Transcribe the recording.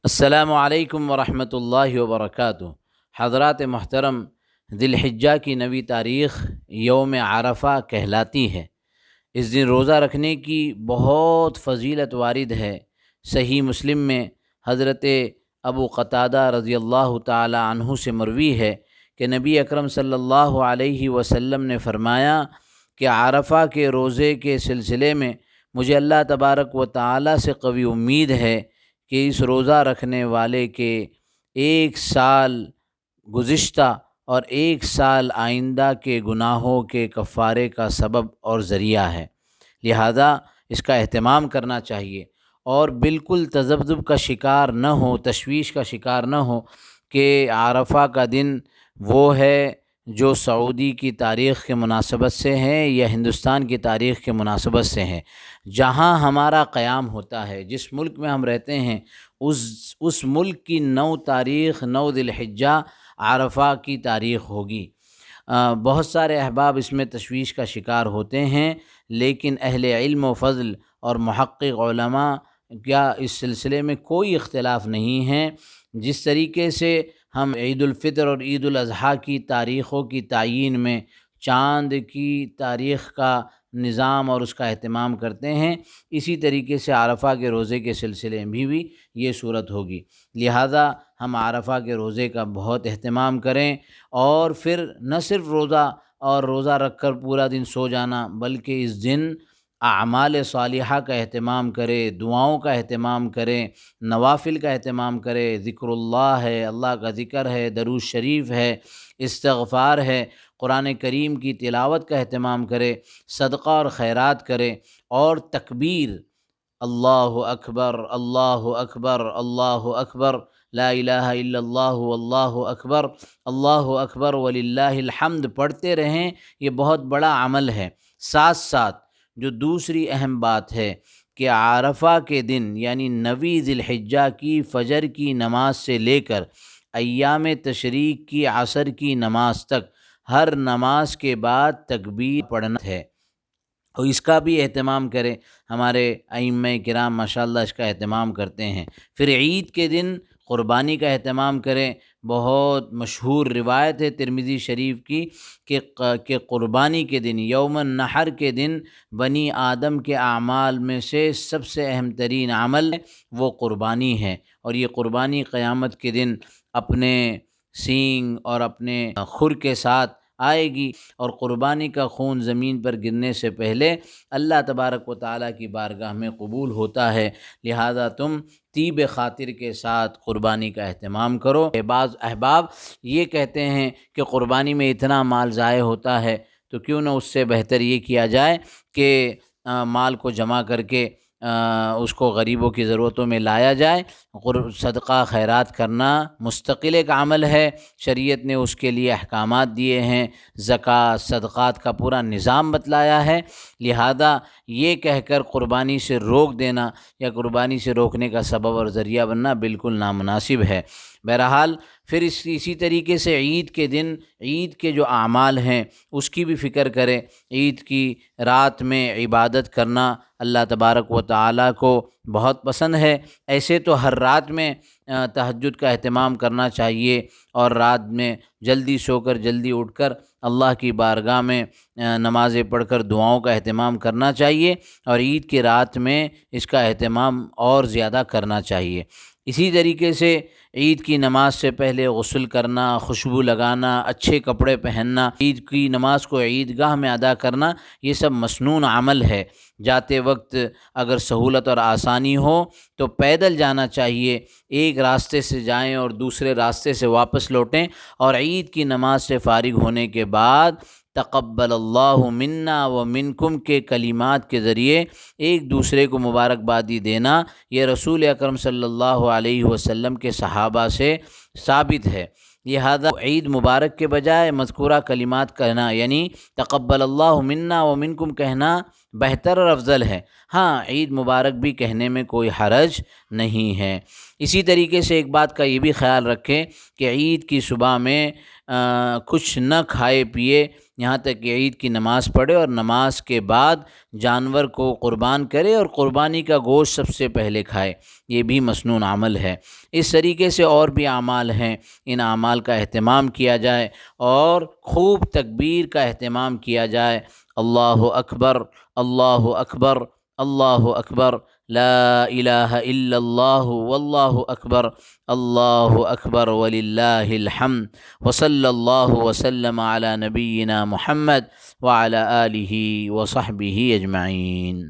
السلام علیکم ورحمۃ اللہ وبرکاتہ۔ حضرات محترم، ذی الحجہ کی نوی تاریخ یوم عرفہ کہلاتی ہے۔ اس دن روزہ رکھنے کی بہت فضیلت وارد ہے۔ صحیح مسلم میں حضرت ابو قتادہ رضی اللہ تعالی عنہ سے مروی ہے کہ نبی اکرم صلی اللہ علیہ وسلم نے فرمایا کہ عرفہ کے روزے کے سلسلے میں مجھے اللہ تبارک و تعالی سے قوی امید ہے کہ اس روزہ رکھنے والے کے ایک سال گزشتہ اور ایک سال آئندہ کے گناہوں کے کفارے کا سبب اور ذریعہ ہے، لہذا اس کا اہتمام کرنا چاہیے اور بالکل تذبذب کا شکار نہ ہو، تشویش کا شکار نہ ہو کہ عرفہ کا دن وہ ہے جو سعودی کی تاریخ کے مناسبت سے ہے یا ہندوستان کی تاریخ کے مناسبت سے ہے۔ جہاں ہمارا قیام ہوتا ہے، جس ملک میں ہم رہتے ہیں، اس ملک کی 9 تاریخ 9 ذی الحجہ عرفہ کی تاریخ ہوگی۔ بہت سارے احباب اس میں تشویش کا شکار ہوتے ہیں، لیکن اہل علم و فضل اور محقق علماء کیا اس سلسلے میں کوئی اختلاف نہیں ہے۔ جس طریقے سے ہم عید الفطر اور عید الاضحیٰ کی تاریخوں کی تعیین میں چاند کی تاریخ کا نظام اور اس کا اہتمام کرتے ہیں، اسی طریقے سے عرفہ کے روزے کے سلسلے میں بھی یہ صورت ہوگی۔ لہذا ہم عرفہ کے روزے کا بہت اہتمام کریں، اور پھر نہ صرف روزہ رکھ کر پورا دن سو جانا، بلکہ اس دن اعمال صالحہ کا اہتمام کرے، دعاؤں کا اہتمام کریں، نوافل کا اہتمام کرے، ذکر اللہ ہے، اللہ کا ذکر ہے، درود شریف ہے، استغفار ہے، قرآن کریم کی تلاوت کا اہتمام کرے، صدقہ اور خیرات کرے، اور تکبیر، اللہ اکبر اللہ اکبر اللہ اکبر، لا الہ الا اللہ واللہ اکبر وللہ الحمد پڑھتے رہیں۔ یہ بہت بڑا عمل ہے۔ ساتھ ساتھ جو دوسری اہم بات ہے کہ عرفہ کے دن یعنی 9 ذی الحجہ کی فجر کی نماز سے لے کر ایام تشریق کی عصر کی نماز تک ہر نماز کے بعد تکبیر پڑھنا ہے، اور اس کا بھی اہتمام کریں۔ ہمارے ائمہ کرام ماشاءاللہ اس کا اہتمام کرتے ہیں۔ پھر عید کے دن قربانی کا اہتمام کریں۔ بہت مشہور روایت ہے ترمذی شریف کی کہ قربانی کے دن، یوم النحر کے دن، بنی آدم کے اعمال میں سے سب سے اہم ترین عمل وہ قربانی ہے، اور یہ قربانی قیامت کے دن اپنے سینگ اور اپنے کھر کے ساتھ آئے گی، اور قربانی کا خون زمین پر گرنے سے پہلے اللہ تبارک و تعالیٰ کی بارگاہ میں قبول ہوتا ہے۔ لہذا تم طیب خاطر کے ساتھ قربانی کا اہتمام کرو۔ بعض احباب یہ کہتے ہیں کہ قربانی میں اتنا مال ضائع ہوتا ہے، تو کیوں نہ اس سے بہتر یہ کیا جائے کہ مال کو جمع کر کے اس کو غریبوں کی ضرورتوں میں لایا جائے۔ صدقہ خیرات کرنا مستقل ایک عمل ہے، شریعت نے اس کے لیے احکامات دیے ہیں، زکوٰۃ صدقات کا پورا نظام بتلایا ہے۔ لہذا یہ کہہ کر قربانی سے روک دینا یا قربانی سے روکنے کا سبب اور ذریعہ بننا بالکل نامناسب ہے۔ بہرحال پھر اسی طریقے سے عید کے دن عید کے جو اعمال ہیں اس کی بھی فکر کریں۔ عید کی رات میں عبادت کرنا اللہ تبارک و تعالیٰ کو بہت پسند ہے۔ ایسے تو ہر رات میں تہجد کا اہتمام کرنا چاہیے، اور رات میں جلدی سو کر جلدی اٹھ کر اللہ کی بارگاہ میں نمازیں پڑھ کر دعاؤں کا اہتمام کرنا چاہیے، اور عید کی رات میں اس کا اہتمام اور زیادہ کرنا چاہیے۔ اسی طریقے سے عید کی نماز سے پہلے غسل کرنا، خوشبو لگانا، اچھے کپڑے پہننا، عید کی نماز کو عیدگاہ میں ادا کرنا، یہ سب مسنون عمل ہے۔ جاتے وقت اگر سہولت اور آسانی ہو تو پیدل جانا چاہیے، ایک راستے سے جائیں اور دوسرے راستے سے واپس لوٹیں، اور عید کی نماز سے فارغ ہونے کے بعد تقبل اللہ منا و منکم کے کلمات کے ذریعے ایک دوسرے کو مبارکبادی دینا، یہ رسول اکرم صلی اللہ علیہ وسلم کے صحابہ سے ثابت ہے۔ لہذا عید مبارک کے بجائے مذکورہ کلمات کہنا یعنی تقبل اللہ منا و منکم کہنا بہتر اور افضل ہے۔ ہاں، عید مبارک بھی کہنے میں کوئی حرج نہیں ہے۔ اسی طریقے سے ایک بات کا یہ بھی خیال رکھیں کہ عید کی صبح میں کچھ نہ کھائے پیے یہاں تک کہ عید کی نماز پڑھے، اور نماز کے بعد جانور کو قربان کرے اور قربانی کا گوشت سب سے پہلے کھائے، یہ بھی مسنون عمل ہے۔ اس طریقے سے اور بھی اعمال ہیں، ان اعمال کا اہتمام کیا جائے اور خوب تکبیر کا اہتمام کیا جائے۔ اللہ اکبر، اللہ اکبر، اللہ اکبر، لا الہ الا اللہ واللہ اکبر، اللہ اکبر وللہ الحمد، وصلی اللہ وسلم علی نبینا محمد وعلی آلہ وصحبہ اجمعین۔